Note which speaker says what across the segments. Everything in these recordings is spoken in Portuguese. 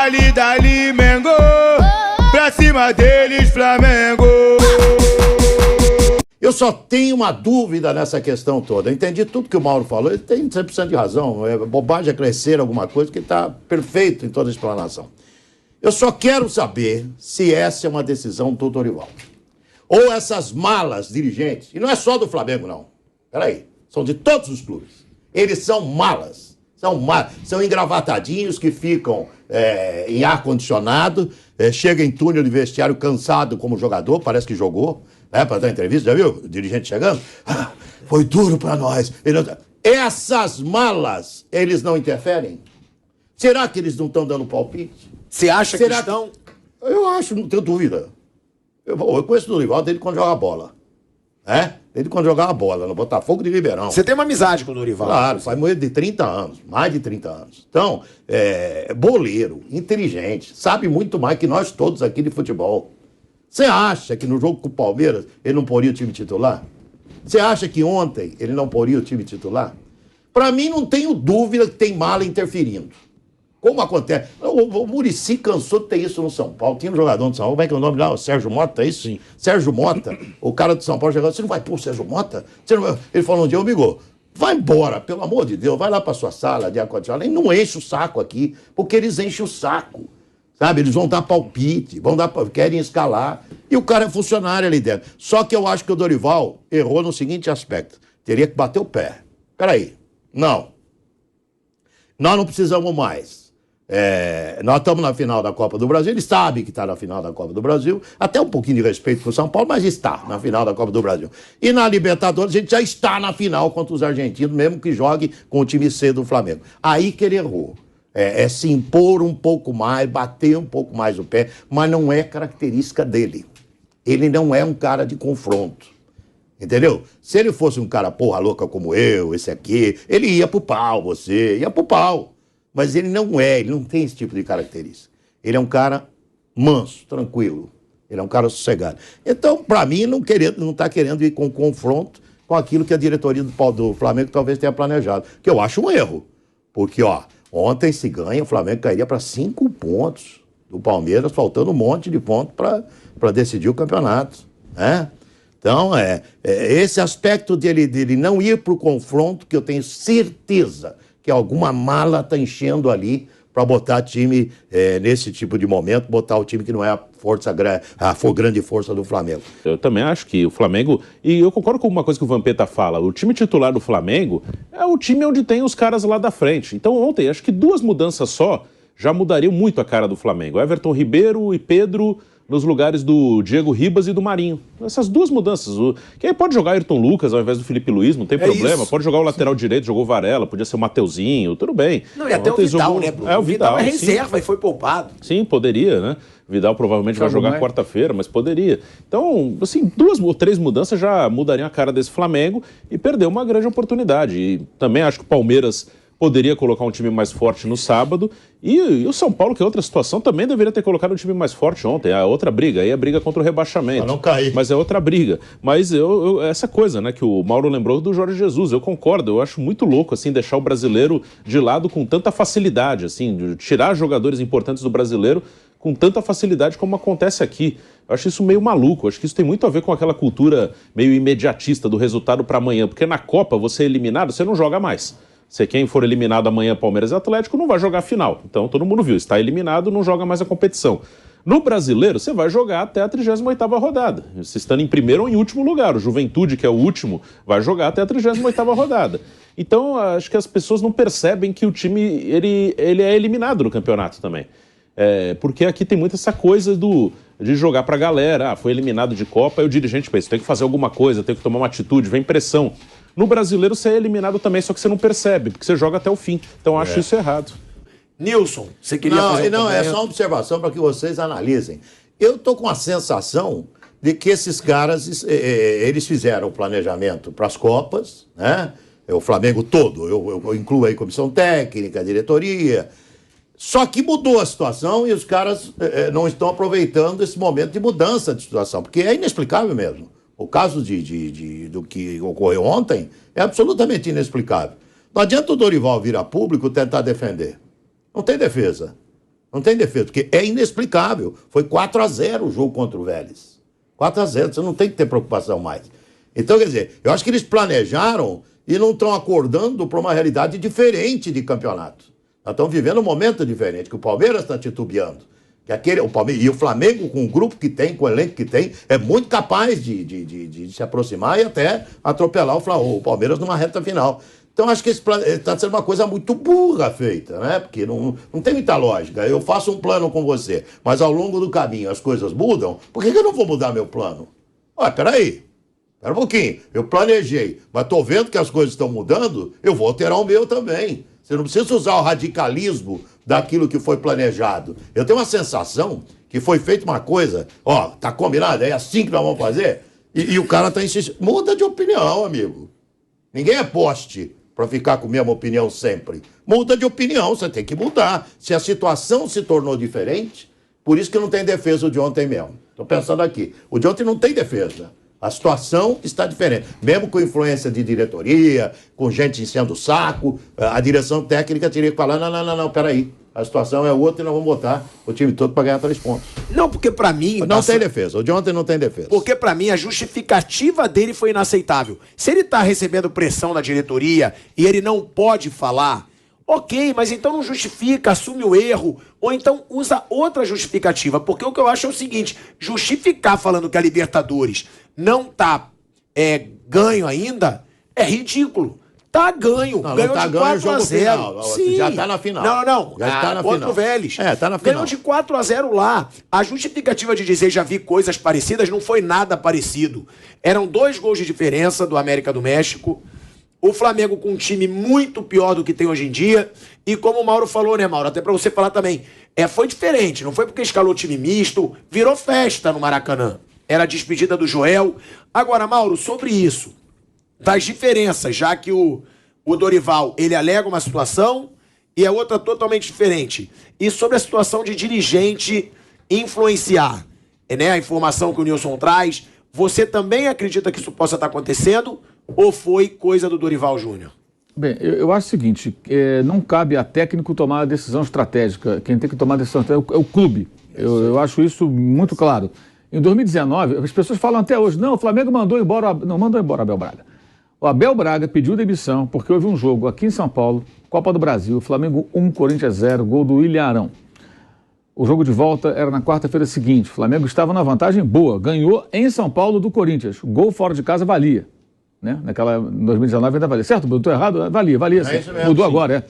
Speaker 1: Dali, dali, Mengo. Pra cima deles, Flamengo.
Speaker 2: Eu só tenho uma dúvida nessa questão toda. Eu entendi tudo que o Mauro falou, ele tem 100% de razão. É bobagem crescer alguma coisa que está perfeito em toda a explanação. Eu só quero saber se essa é uma decisão do Dorival. Ou essas malas dirigentes, e não é só do Flamengo, não. Peraí, são de todos os clubes. Eles são malas. São engravatadinhos que ficam em ar-condicionado, chega em túnel de vestiário cansado como jogador, parece que jogou, para dar entrevista, já viu? O dirigente chegando. Foi duro para nós. Essas malas, eles não interferem? Será que eles não estão dando palpite?
Speaker 3: Você acha que estão?
Speaker 2: Eu acho, não tenho dúvida. Eu conheço o Dorival desde quando joga bola. Desde quando jogava bola, no Botafogo de Ribeirão.
Speaker 3: Você tem uma amizade com o Dorival?
Speaker 2: Claro, faz mais de 30 anos, mais de 30 anos. Então, boleiro, inteligente, sabe muito mais que nós todos aqui de futebol. Você acha que no jogo com o Palmeiras ele não poria o time titular? Você acha que ontem ele não poria o time titular? Para mim, não tenho dúvida que tem mala interferindo. Como acontece? O Muricy cansou de ter isso no São Paulo. Tinha um jogador do São Paulo, como é que é o nome lá? O Sérgio Mota, é isso? Sim. Sérgio Mota, o cara do São Paulo chegou, você não vai pôr o Sérgio Mota? Ele falou um dia, amigo, vai embora, pelo amor de Deus, vai lá para sua sala de ar-condicionado e não enche o saco aqui, porque eles enchem o saco. Sabe, eles vão dar palpite, querem escalar. E o cara é funcionário ali dentro. Só que eu acho que o Dorival errou no seguinte aspecto. Teria que bater o pé. Peraí, não. Nós não precisamos mais. Nós estamos na final da Copa do Brasil, ele sabe que está na final da Copa do Brasil, até um pouquinho de respeito com o São Paulo, mas está na final da Copa do Brasil. E na Libertadores a gente já está na final contra os argentinos, mesmo que jogue com o time C do Flamengo. Aí que ele errou. Se impor um pouco mais, bater um pouco mais o pé, mas não é característica dele. Ele não é um cara de confronto. Entendeu? Se ele fosse um cara porra louca como eu, esse aqui, ele ia pro pau, você ia pro pau. Mas ele não tem esse tipo de característica. Ele é um cara manso, tranquilo. Ele é um cara sossegado. Então, para mim, não está querendo ir com confronto com aquilo que a diretoria do Flamengo talvez tenha planejado. Que eu acho um erro. Porque, ontem se ganha, o Flamengo cairia para 5 pontos do Palmeiras, faltando um monte de pontos para decidir o campeonato. Né? Então, esse aspecto dele não ir para o confronto, que eu tenho certeza que alguma mala está enchendo ali para botar time nesse tipo de momento, botar o time que não é a grande força do Flamengo.
Speaker 4: Eu também acho que o Flamengo, e eu concordo com uma coisa que o Vampeta fala, o time titular do Flamengo é o time onde tem os caras lá da frente. Então ontem, acho que 2 mudanças só já mudariam muito a cara do Flamengo. Everton Ribeiro e Pedro nos lugares do Diego Ribas e do Marinho. Essas 2 mudanças. Que aí pode jogar Ayrton Lucas ao invés do Felipe Luiz, não tem problema. Isso. Pode jogar o lateral direito, jogou o Varela, podia ser o Mateuzinho, tudo bem.
Speaker 3: Não, e até o Vidal, né, Bruno?
Speaker 4: O Vidal
Speaker 3: é reserva e foi poupado.
Speaker 4: Sim, poderia, né? Vidal provavelmente vai jogar quarta-feira, mas poderia. Então, assim, 2 ou 3 mudanças já mudariam a cara desse Flamengo e perdeu uma grande oportunidade. E também acho que o Palmeiras poderia colocar um time mais forte no sábado. E o São Paulo, que é outra situação, também deveria ter colocado um time mais forte ontem. É outra briga, aí é a briga contra o rebaixamento.
Speaker 2: Pra não cair.
Speaker 4: Mas é outra briga. Mas essa coisa, né, que o Mauro lembrou do Jorge Jesus, eu concordo, eu acho muito louco, assim, deixar o brasileiro de lado com tanta facilidade, assim, de tirar jogadores importantes do brasileiro com tanta facilidade como acontece aqui. Eu acho isso meio maluco, eu acho que isso tem muito a ver com aquela cultura meio imediatista do resultado para amanhã, porque na Copa, você é eliminado, você não joga mais. Se quem for eliminado amanhã, Palmeiras e Atlético, não vai jogar a final. Então todo mundo viu, está eliminado, não joga mais a competição. No Brasileiro, você vai jogar até a 38ª rodada. Você estando em primeiro ou em último lugar. O Juventude, que é o último, vai jogar até a 38ª rodada. Então, acho que as pessoas não percebem que o time ele é eliminado no campeonato também. Porque aqui tem muito essa coisa de jogar pra galera. Foi eliminado de Copa, e o dirigente pensa, tem que fazer alguma coisa, tem que tomar uma atitude, vem pressão. No Brasileiro você é eliminado também, só que você não percebe, porque você joga até o fim. Então acho isso errado.
Speaker 3: Nilson, você queria fazer
Speaker 2: Não, é só uma observação para que vocês analisem. Eu estou com a sensação de que esses caras, eles fizeram o planejamento para as Copas, né? O Flamengo todo, eu incluo aí comissão técnica, diretoria. Só que mudou a situação e os caras não estão aproveitando esse momento de mudança de situação, porque é inexplicável mesmo. O caso do que ocorreu ontem é absolutamente inexplicável. Não adianta o Dorival vir a público tentar defender. Não tem defesa. Não tem defesa, porque é inexplicável. Foi 4-0 o jogo contra o Vélez. 4-0, você não tem que ter preocupação mais. Então, quer dizer, eu acho que eles planejaram e não estão acordando para uma realidade diferente de campeonato. Nós estamos vivendo um momento diferente, que o Palmeiras está titubeando. E o Flamengo, com o grupo que tem, com o elenco que tem, é muito capaz de se aproximar e até atropelar o Palmeiras numa reta final. Então, acho que está sendo uma coisa muito burra feita, né? Porque não tem muita lógica. Eu faço um plano com você, mas ao longo do caminho as coisas mudam. Por que eu não vou mudar meu plano? Olha, peraí. Espera um pouquinho. Eu planejei, mas estou vendo que as coisas estão mudando, eu vou alterar o meu também. Você não precisa usar o radicalismo daquilo que foi planejado. Eu tenho uma sensação que foi feita uma coisa, tá combinado, é assim que nós vamos fazer? E o cara está insistindo. Muda de opinião, amigo. Ninguém é poste para ficar com a mesma opinião sempre. Muda de opinião, você tem que mudar. Se a situação se tornou diferente, por isso que não tem defesa o de ontem mesmo. Estou pensando aqui. O de ontem não tem defesa. A situação está diferente. Mesmo com influência de diretoria, com gente enchendo o saco, a direção técnica teria que falar, não, peraí. A situação é outra e nós vamos botar o time todo para ganhar 3 pontos.
Speaker 3: Não, porque pra mim...
Speaker 2: Não tem defesa. O de ontem não tem defesa.
Speaker 3: Porque pra mim a justificativa dele foi inaceitável. Se ele tá recebendo pressão da diretoria e ele não pode falar, ok, mas então não justifica, assume o erro, ou então usa outra justificativa. Porque o que eu acho é o seguinte, justificar falando que a Libertadores não tá ganho ainda é ridículo. Tá ganho. Ganhou
Speaker 2: tá
Speaker 3: de 4-0.
Speaker 2: Sim. Já tá na final.
Speaker 3: Não.
Speaker 2: Já tá na
Speaker 3: contra
Speaker 2: final.
Speaker 3: o Vélez.
Speaker 2: Tá na final.
Speaker 3: Ganhou de 4-0 lá. A justificativa de dizer já vi coisas parecidas não foi nada parecido. Eram 2 gols de diferença do América do México. O Flamengo com um time muito pior do que tem hoje em dia. E como o Mauro falou, né, Mauro? Até pra você falar também. Foi diferente. Não foi porque escalou time misto. Virou festa no Maracanã. Era a despedida do Joel. Agora, Mauro, sobre isso, das diferenças, já que o Dorival, ele alega uma situação e a outra totalmente diferente. E sobre a situação de dirigente influenciar, né, a informação que o Nilson traz, você também acredita que isso possa estar acontecendo ou foi coisa do Dorival Júnior?
Speaker 5: Bem, eu acho o seguinte, não cabe a técnico tomar a decisão estratégica. Quem tem que tomar a decisão estratégica é o clube. Eu acho isso muito claro. Em 2019, as pessoas falam até hoje, não, o Flamengo mandou embora o Abel Braga. O Abel Braga pediu demissão porque houve um jogo aqui em São Paulo, Copa do Brasil, Flamengo 1, Corinthians 0, gol do William Arão. O jogo de volta era na quarta-feira seguinte, o Flamengo estava na vantagem boa, ganhou em São Paulo do Corinthians, gol fora de casa valia. Né? Naquela 2019 ainda valia. Certo? Estou errado? Valia. Sim. Mesmo, mudou sim. Agora,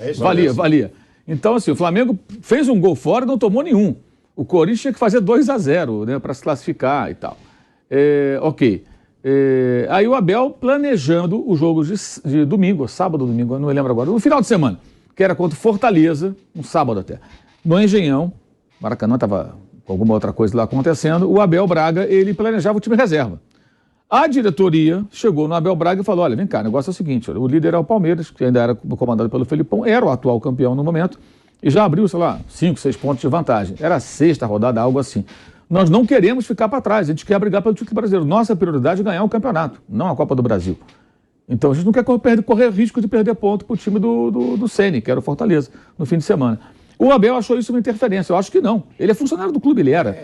Speaker 5: valia. Então, assim, o Flamengo fez um gol fora e não tomou nenhum. O Corinthians tinha que fazer 2-0, né, para se classificar e tal. Ok. Aí o Abel planejando o jogo de domingo, sábado ou domingo, eu não me lembro agora, no final de semana, que era contra o Fortaleza, um sábado até, no Engenhão, Maracanã estava com alguma outra coisa lá acontecendo, o Abel Braga, ele planejava o time reserva. A diretoria chegou no Abel Braga e falou, olha, vem cá, o negócio é o seguinte, o líder é o Palmeiras, que ainda era comandado pelo Felipão, era o atual campeão no momento, e já abriu, sei lá, 5, 6 pontos de vantagem. Era a 6ª rodada, algo assim. Nós não queremos ficar para trás, a gente quer brigar pelo título brasileiro. Nossa prioridade é ganhar o campeonato, não a Copa do Brasil. Então a gente não quer correr risco de perder ponto para o time do Ceni, que era o Fortaleza, no fim de semana. O Abel achou isso uma interferência, eu acho que não. Ele é funcionário do clube, ele era.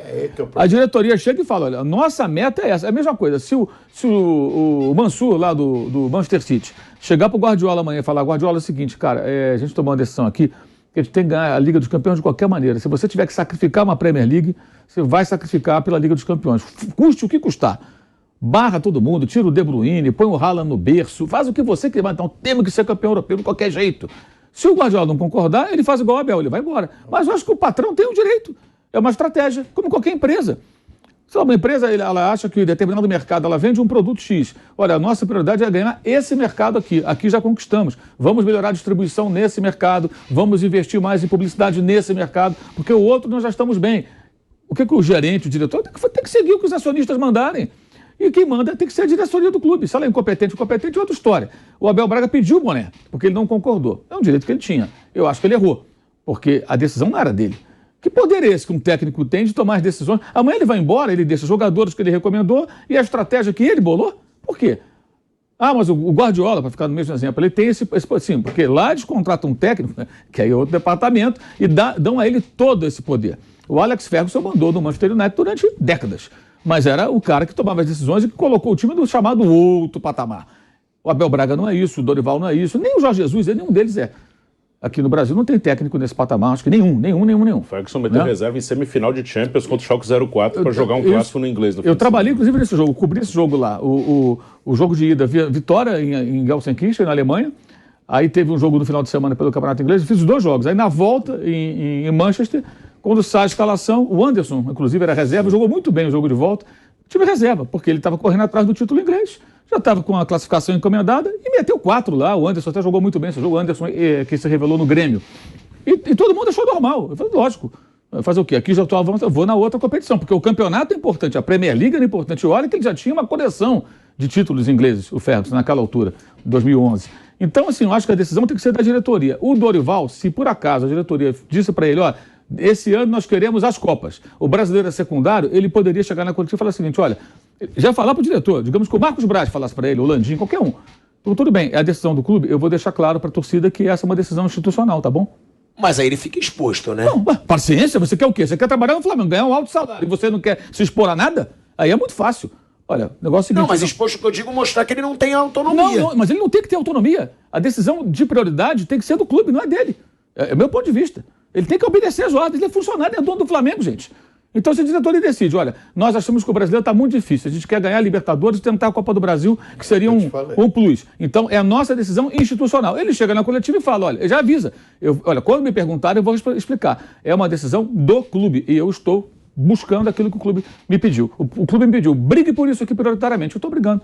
Speaker 5: A diretoria chega e fala, olha, nossa meta é essa. É a mesma coisa, se o Mansur, lá do Manchester City, chegar para o Guardiola amanhã e falar, Guardiola, é o seguinte, cara, a gente tomou uma decisão aqui, que a gente tem que ganhar a Liga dos Campeões de qualquer maneira. Se você tiver que sacrificar uma Premier League, você vai sacrificar pela Liga dos Campeões. Custe o que custar. Barra todo mundo, tira o De Bruyne, põe o Haaland no berço, faz o que você quiser. Então temos que ser campeão europeu de qualquer jeito. Se o Guardiola não concordar, ele faz igual o Abel, ele vai embora. Mas eu acho que o patrão tem o direito. É uma estratégia, como qualquer empresa. Se uma empresa ela acha que em determinado mercado ela vende um produto X, olha, a nossa prioridade é ganhar esse mercado aqui já conquistamos. Vamos melhorar a distribuição nesse mercado, vamos investir mais em publicidade nesse mercado, porque o outro nós já estamos bem. O que o gerente, o diretor, tem que seguir o que os acionistas mandarem. E quem manda tem que ser a diretoria do clube. Se ela é incompetente, é outra história. O Abel Braga pediu o boné, porque ele não concordou. É um direito que ele tinha. Eu acho que ele errou, porque a decisão não era dele. Que poder é esse que um técnico tem de tomar as decisões? Amanhã ele vai embora, ele deixa os jogadores que ele recomendou e a estratégia que ele bolou? Por quê? Ah, mas o Guardiola, para ficar no mesmo exemplo, ele tem esse sim, porque lá eles contratam um técnico, né, que aí é outro departamento, e dão a ele todo esse poder. O Alex Ferguson mandou no Manchester United durante décadas, mas era o cara que tomava as decisões e que colocou o time no chamado outro patamar. O Abel Braga não é isso, o Dorival não é isso, nem o Jorge Jesus, nenhum deles é. Aqui no Brasil não tem técnico nesse patamar, acho que nenhum.
Speaker 4: O Ferguson meteu reserva em semifinal de Champions contra o Schalke 04 para jogar um clássico no inglês. No
Speaker 5: eu trabalhei, inclusive, nesse jogo, cobri esse jogo lá. O jogo de ida, vitória em Gelsenkirchen, na Alemanha. Aí teve um jogo no final de semana pelo Campeonato Inglês, eu fiz os 2 jogos. Aí na volta, em Manchester, quando sai a escalação, o Anderson, inclusive, era reserva, jogou muito bem o jogo de volta. Time reserva, porque ele estava correndo atrás do título inglês. Já estava com a classificação encomendada e meteu 4 lá. O Anderson até jogou muito bem esse jogo. O Anderson, que se revelou no Grêmio. E todo mundo achou normal. Eu falei, lógico. Fazer o quê? Aqui já estou avançando, eu vou na outra competição, porque o campeonato é importante, a Premier League é importante. Olha que ele já tinha uma coleção de títulos ingleses, o Ferguson, naquela altura, 2011. Então, assim, eu acho que a decisão tem que ser da diretoria. O Dorival, se por acaso a diretoria disse para ele, ó, esse ano nós queremos as Copas. O brasileiro é secundário, ele poderia chegar na coletiva e falar o seguinte, olha, já falar para o diretor, digamos que o Marcos Braz falasse para ele, o Landim, qualquer um. Então, tudo bem, é a decisão do clube, eu vou deixar claro para a torcida que essa é uma decisão institucional, tá bom?
Speaker 3: Mas aí ele fica exposto, né?
Speaker 5: Não, paciência, você quer o quê? Você quer trabalhar no Flamengo, ganhar um alto salário e você não quer se expor a nada? Aí é muito fácil. Olha, o negócio é o seguinte...
Speaker 3: Não, mas exposto que eu digo mostrar que ele não tem autonomia.
Speaker 5: Não, mas ele não tem que ter autonomia. A decisão de prioridade tem que ser do clube, não é dele. É o meu ponto de vista. Ele tem que obedecer as ordens, ele é funcionário, é dono do Flamengo, gente. Então, se a diretoria decide, olha, nós achamos que o brasileiro está muito difícil, a gente quer ganhar a Libertadores e tentar a Copa do Brasil, que seria um plus. Então, é a nossa decisão institucional. Ele chega na coletiva e fala, olha, já avisa. Olha, quando me perguntarem, eu vou explicar. É uma decisão do clube e eu estou buscando aquilo que o clube me pediu. O clube me pediu, brigue por isso aqui prioritariamente, eu estou brigando.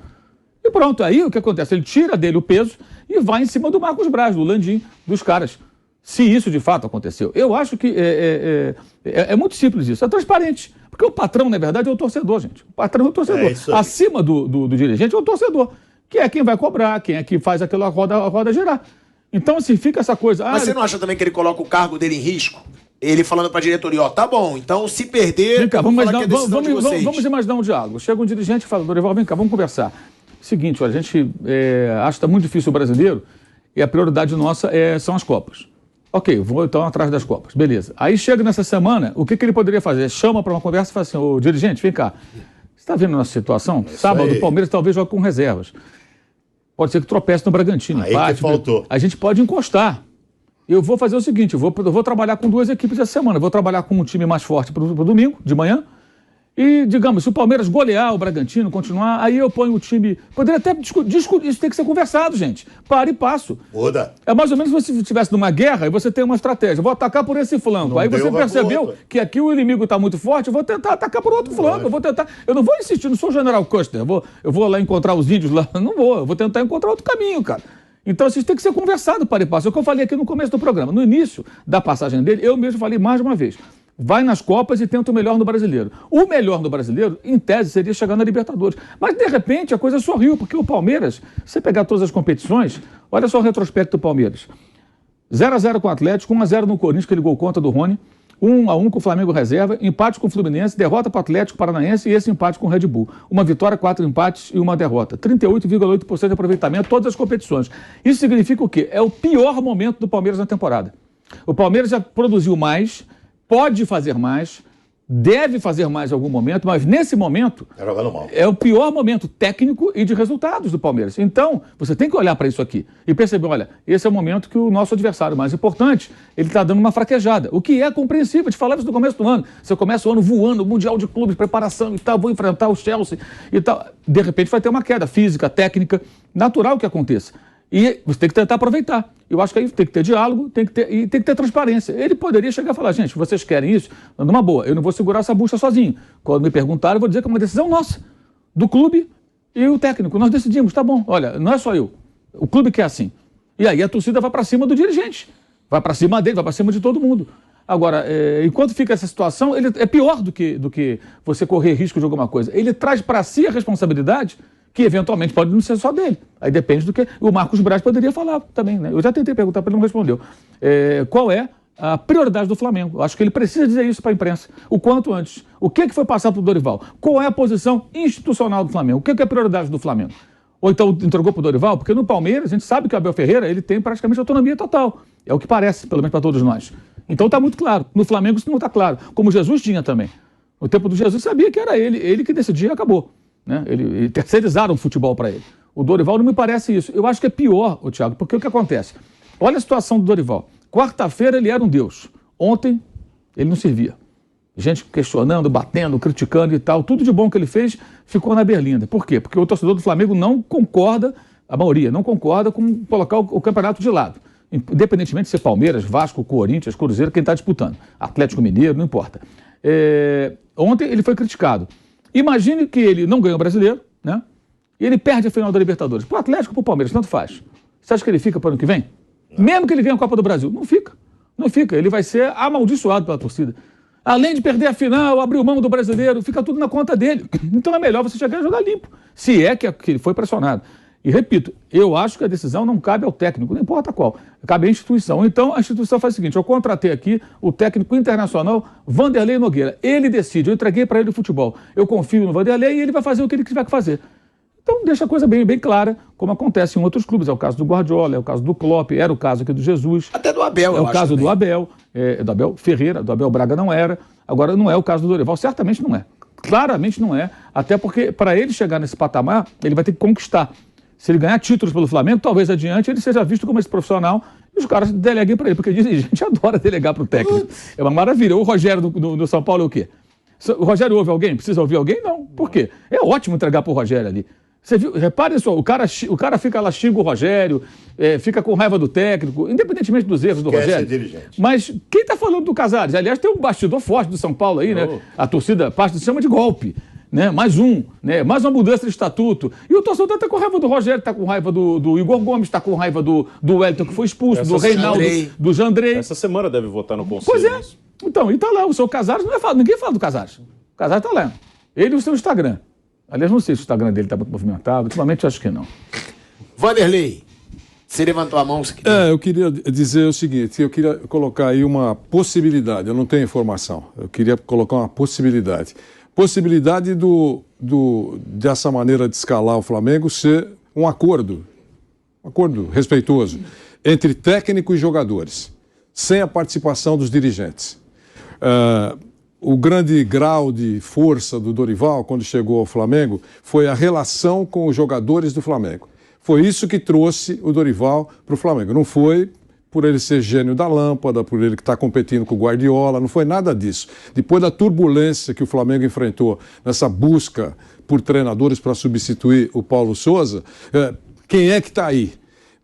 Speaker 5: E pronto, aí o que acontece? Ele tira dele o peso e vai em cima do Marcos Braz, do Landim, dos caras. Se isso de fato aconteceu. Eu acho que é muito simples isso, é transparente. Porque o patrão, na verdade, é o torcedor, gente. O patrão é o torcedor. Acima do dirigente é o torcedor, que é quem vai cobrar, quem é que faz aquela roda girar. Então, assim, fica essa coisa...
Speaker 3: Mas você não acha também que ele coloca o cargo dele em risco? Ele falando pra diretoria, ó, tá bom, então se perder...
Speaker 5: Vem cá, vamos imaginar um diálogo. Chega um dirigente e fala, Dorival, vem cá, vamos conversar. Seguinte, olha, a gente acha que está muito difícil o brasileiro e a prioridade nossa são as Copas. Ok, vou então atrás das Copas, beleza. Aí chega nessa semana, o que ele poderia fazer? Chama para uma conversa e fala assim, ô dirigente, vem cá, você está vendo a nossa situação? Sábado o Palmeiras talvez jogue com reservas. Pode ser que tropece no Bragantino.
Speaker 2: Aí empate, que faltou.
Speaker 5: A gente pode encostar. Eu vou fazer o seguinte, eu vou trabalhar com 2 equipes essa semana. Eu vou trabalhar com um time mais forte para o domingo, de manhã. E, digamos, se o Palmeiras golear o Bragantino, continuar, aí eu ponho o time... Poderia até discutir, isso tem que ser conversado, gente. Para e passo.
Speaker 2: Muda.
Speaker 5: É mais ou menos se você estivesse numa guerra e você tem uma estratégia. Vou atacar por esse flanco.
Speaker 2: Não
Speaker 5: aí você
Speaker 2: deu,
Speaker 5: percebeu que aqui o inimigo está muito forte, eu vou tentar atacar por outro flanco. Eu não vou insistir, não sou o General Custer. Eu vou lá encontrar os índios lá. Não vou, eu vou tentar encontrar outro caminho, cara. Então, isso tem que ser conversado para e passo. É o que eu falei aqui no começo do programa. No início da passagem dele, eu mesmo falei mais de uma vez. Vai nas Copas e tenta o melhor no Brasileiro. O melhor no Brasileiro, em tese, seria chegar na Libertadores. Mas, de repente, a coisa sorriu, porque o Palmeiras, se você pegar todas as competições, olha só o retrospecto do Palmeiras. 0-0 com o Atlético, 1-0 no Corinthians, que ele gol contra do Rony, 1-1 com o Flamengo reserva, empate com o Fluminense, derrota para o Atlético Paranaense e esse empate com o Red Bull. Uma vitória, 4 empates e uma derrota. 38,8% de aproveitamento, todas as competições. Isso significa o quê? É o pior momento do Palmeiras na temporada. O Palmeiras já produziu mais, pode fazer mais, deve fazer mais em algum momento, mas nesse momento é o pior momento técnico e de resultados do Palmeiras. Então, você tem que olhar para isso aqui e perceber, olha, esse é o momento que o nosso adversário mais importante, ele está dando uma fraquejada, o que é compreensível, te falava isso no começo do ano. Você começa o ano voando, Mundial de Clubes, preparação e tal, vou enfrentar o Chelsea e tal. De repente vai ter uma queda física, técnica, natural que aconteça. E você tem que tentar aproveitar. Eu acho que aí tem que ter diálogo, tem que ter transparência. Ele poderia chegar e falar, gente, vocês querem isso? Numa boa, eu não vou segurar essa bucha sozinho. Quando me perguntarem, eu vou dizer que é uma decisão nossa, do clube e o técnico. Nós decidimos, tá bom, olha, não é só eu. O clube quer assim. E aí a torcida vai para cima do dirigente. Vai para cima dele, vai para cima de todo mundo. Agora, enquanto fica essa situação, ele é pior do que você correr risco de alguma coisa. Ele traz para si a responsabilidade que eventualmente pode não ser só dele. Aí depende do que... O Marcos Braz poderia falar também, né? Eu já tentei perguntar para ele, não respondeu. Qual é a prioridade do Flamengo? Eu acho que ele precisa dizer isso para a imprensa, o quanto antes. O que foi passado para o Dorival? Qual é a posição institucional do Flamengo? O que é a prioridade do Flamengo? Ou então entregou para o Dorival? Porque no Palmeiras a gente sabe que o Abel Ferreira ele tem praticamente autonomia total. É o que parece, pelo menos para todos nós. Então está muito claro. No Flamengo isso não está claro. Como Jesus tinha também. No tempo do Jesus sabia que era ele que decidia e acabou. Né? Ele terceirizaram o futebol para ele. O Dorival não me parece isso. Eu acho que é pior, Thiago, porque o que acontece? Olha a situação do Dorival. Quarta-feira ele era um deus. Ontem ele não servia. Gente questionando, batendo, criticando e tal. Tudo de bom que ele fez ficou na berlinda. Por quê? Porque o torcedor do Flamengo não concorda, a maioria não concorda com colocar o campeonato de lado. Independentemente de ser Palmeiras, Vasco, Corinthians, Cruzeiro, quem está disputando. Atlético Mineiro, não importa. Ontem ele foi criticado. Imagine que ele não ganhou o Brasileiro, né? E ele perde a final da Libertadores. Para o Atlético ou para o Palmeiras, tanto faz. Você acha que ele fica para o ano que vem? Mesmo que ele ganhe a Copa do Brasil. Não fica. Não fica. Ele vai ser amaldiçoado pela torcida. Além de perder a final, abriu mão do Brasileiro, fica tudo na conta dele. Então é melhor você chegar e jogar limpo. Se é que ele foi pressionado. E repito, eu acho que a decisão não cabe ao técnico, não importa qual. Cabe à instituição. Então a instituição faz o seguinte, eu contratei aqui o técnico internacional Vanderlei Nogueira. Ele decide, eu entreguei para ele o futebol. Eu confio no Vanderlei e ele vai fazer o que ele tiver que fazer. Então deixa a coisa bem clara, como acontece em outros clubes. É o caso do Guardiola, é o caso do Klopp, era o caso aqui do Jesus.
Speaker 3: Até do Abel,
Speaker 5: eu acho. É o caso do Abel, do Abel Ferreira, do Abel Braga não era. Agora não é o caso do Dorival, certamente não é. Claramente não é. Até porque para ele chegar nesse patamar, ele vai ter que conquistar. Se ele ganhar títulos pelo Flamengo, talvez adiante ele seja visto como esse profissional e os caras deleguem para ele. Porque dizem, gente adora delegar para o técnico. É uma maravilha. O Rogério do São Paulo é o quê? O Rogério ouve alguém? Precisa ouvir alguém? Não. Por quê? É ótimo entregar para o Rogério ali. Você viu? Repare só, o cara fica lá, xinga o Rogério, fica com raiva do técnico, independentemente dos erros do Rogério. Dirigente. Mas quem está falando do Casares? Aliás, tem um bastidor forte do São Paulo aí, né? A torcida, parte chama de golpe. Né? Mais uma mudança de estatuto. E o torcedor está com raiva do Rogério, está com raiva do Igor Gomes, está com raiva do Wellington, que foi expulso, do Reinaldo, do Jandrei.
Speaker 4: Essa semana deve votar no Conselho.
Speaker 5: Pois é. Então, e está lá, o seu Casares, ninguém fala do Casares. O Casares está lá. Ele e o seu Instagram. Aliás, não sei se o Instagram dele está muito movimentado, ultimamente eu acho que não.
Speaker 3: Vanderlei, você levantou a mão?
Speaker 6: Eu queria dizer o seguinte, eu queria colocar aí uma possibilidade, eu não tenho informação, eu queria colocar uma possibilidade. Possibilidade dessa maneira de escalar o Flamengo ser um acordo respeitoso entre técnico e jogadores, sem a participação dos dirigentes. O grande grau de força do Dorival, quando chegou ao Flamengo, foi a relação com os jogadores do Flamengo. Foi isso que trouxe o Dorival para o Flamengo. Não foi por ele ser gênio da lâmpada, por ele que está competindo com o Guardiola, não foi nada disso. Depois da turbulência que o Flamengo enfrentou nessa busca por treinadores para substituir o Paulo Sousa, quem é que está aí?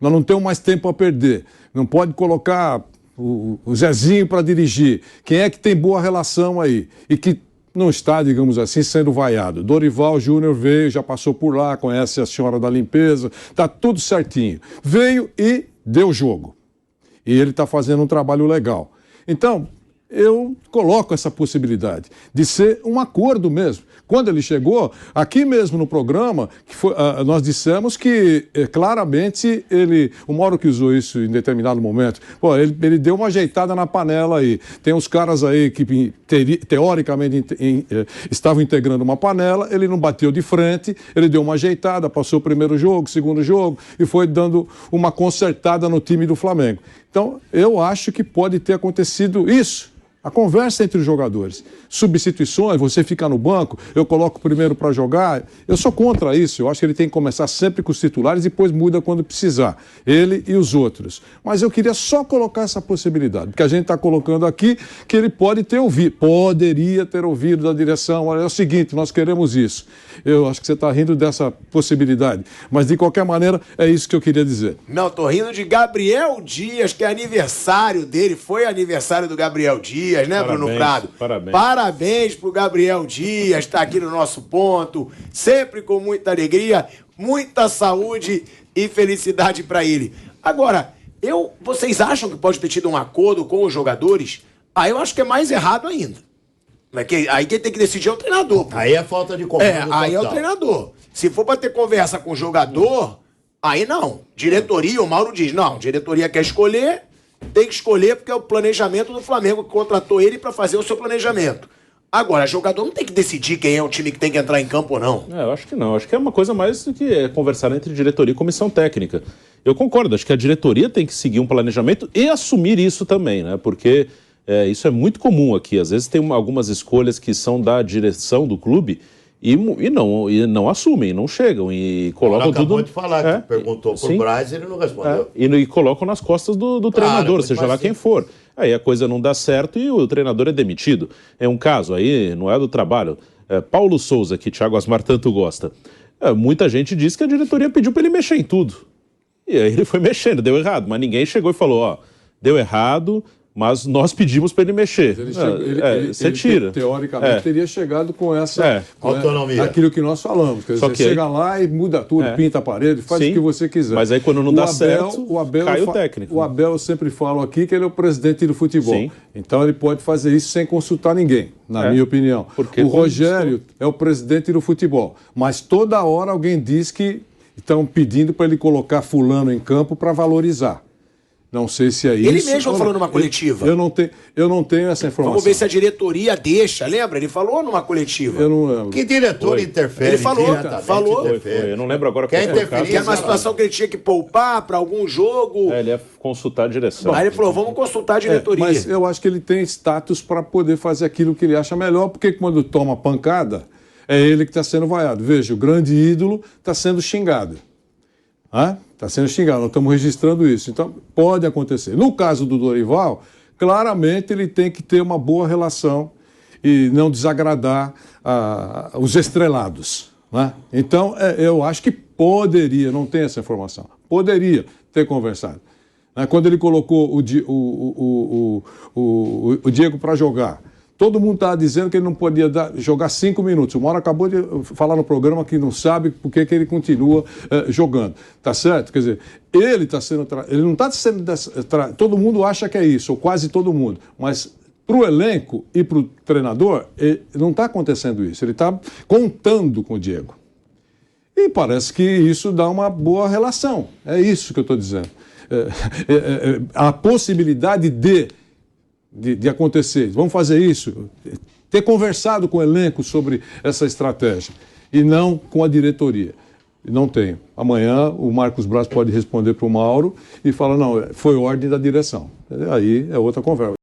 Speaker 6: Nós não temos mais tempo a perder. Não pode colocar o Zezinho para dirigir. Quem é que tem boa relação aí? E que não está, digamos assim, sendo vaiado. Dorival Júnior veio, já passou por lá, conhece a senhora da limpeza, está tudo certinho. Veio e deu jogo. E ele está fazendo um trabalho legal. Então, eu coloco essa possibilidade de ser um acordo mesmo. Quando ele chegou, aqui mesmo no programa, nós dissemos que claramente o Mauro que usou isso em determinado momento, ele deu uma ajeitada na panela aí. Tem uns caras aí que teoricamente estavam integrando uma panela, ele não bateu de frente, ele deu uma ajeitada, passou o primeiro jogo, segundo jogo e foi dando uma consertada no time do Flamengo. Então, eu acho que pode ter acontecido isso. A conversa entre os jogadores. Substituições, você fica no banco, eu coloco o primeiro para jogar. Eu sou contra isso. Eu acho que ele tem que começar sempre com os titulares e depois muda quando precisar. Ele e os outros. Mas eu queria só colocar essa possibilidade, porque a gente está colocando aqui que ele poderia ter ouvido da direção. Olha, é o seguinte, nós queremos isso. Eu acho que você está rindo dessa possibilidade. Mas, de qualquer maneira, é isso que eu queria dizer.
Speaker 3: Não, estou rindo de Gabriel Dias, que é aniversário dele. Foi aniversário do Gabriel Dias, né,
Speaker 4: parabéns,
Speaker 3: Bruno Prado?
Speaker 4: Parabéns.
Speaker 3: Parabéns pro Gabriel Dias, está aqui no nosso ponto, sempre com muita alegria, muita saúde e felicidade para ele. Agora, vocês acham que pode ter tido um acordo com os jogadores? Eu acho que é mais errado ainda. Aí quem tem que decidir é o treinador.
Speaker 2: Aí é falta de comando.
Speaker 3: Aí é o treinador. Se for para ter conversa com o jogador, aí não. Diretoria, o Mauro diz, não, diretoria quer escolher, tem que escolher porque é o planejamento do Flamengo que contratou ele para fazer o seu planejamento. Agora, jogador não tem que decidir quem é o time que tem que entrar em campo ou não.
Speaker 4: Eu acho que não. Acho que é uma coisa mais do que conversar entre diretoria e comissão técnica. Eu concordo, acho que a diretoria tem que seguir um planejamento e assumir isso também, né? Porque isso é muito comum aqui. Às vezes tem algumas escolhas que são da direção do clube e não assumem, não chegam e colocam tudo...
Speaker 2: Acabou de falar, que perguntou pro Braz e ele não respondeu.
Speaker 4: E colocam nas costas do treinador, seja lá quem for. Aí a coisa não dá certo e o treinador é demitido. É um caso aí, não é do trabalho. Paulo Souza, que Thiago Asmar tanto gosta. Muita gente disse que a diretoria pediu para ele mexer em tudo. E aí ele foi mexendo, deu errado. Mas ninguém chegou e falou, deu errado, mas nós pedimos para ele mexer. Você tira.
Speaker 6: Teoricamente, teria chegado com essa
Speaker 2: autonomia.
Speaker 6: Aquilo que nós falamos. Quer dizer, você chega lá e muda tudo, pinta a parede, faz o que você quiser.
Speaker 4: Mas aí quando não dá certo, cai o técnico.
Speaker 6: O Abel, eu sempre falo aqui que ele é o presidente do futebol.
Speaker 4: Sim.
Speaker 6: Então ele pode fazer isso sem consultar ninguém, na minha opinião. O Rogério é o presidente do futebol. Mas toda hora alguém diz que estão pedindo para ele colocar fulano em campo para valorizar. Não sei se é isso.
Speaker 3: Ele mesmo falou numa coletiva.
Speaker 6: Eu não tenho essa informação.
Speaker 3: Vamos ver se a diretoria deixa. Lembra? Ele falou numa coletiva.
Speaker 6: Eu não lembro.
Speaker 2: Que diretor interfere?
Speaker 3: Ele falou.
Speaker 4: Eu não lembro agora
Speaker 2: qual é o caso.
Speaker 3: Que era uma situação que ele tinha que poupar para algum jogo.
Speaker 4: Ele ia consultar a direção.
Speaker 3: Aí ele falou, vamos consultar a diretoria.
Speaker 6: Mas eu acho que ele tem status para poder fazer aquilo que ele acha melhor, porque quando toma pancada, é ele que está sendo vaiado. Veja, o grande ídolo está sendo xingado. Está sendo xingado, nós estamos registrando isso. Então, pode acontecer. No caso do Dorival, claramente ele tem que ter uma boa relação e não desagradar os estrelados. Né? Então, eu acho que poderia, não tem essa informação, poderia ter conversado. Quando ele colocou o Diego para jogar, todo mundo estava dizendo que ele não podia jogar 5 minutos. O Mauro acabou de falar no programa que não sabe por que ele continua jogando. Tá certo? Quer dizer, ele está sendo... Ele não está sendo... Todo mundo acha que é isso, ou quase todo mundo. Mas para o elenco e para o treinador, não está acontecendo isso. Ele está contando com o Diego. E parece que isso dá uma boa relação. É isso que eu estou dizendo. A possibilidade de acontecer, vamos fazer isso, ter conversado com o elenco sobre essa estratégia e não com a diretoria. Não tenho. Amanhã o Marcos Braz pode responder para o Mauro e falar, não, foi ordem da direção. Aí é outra conversa.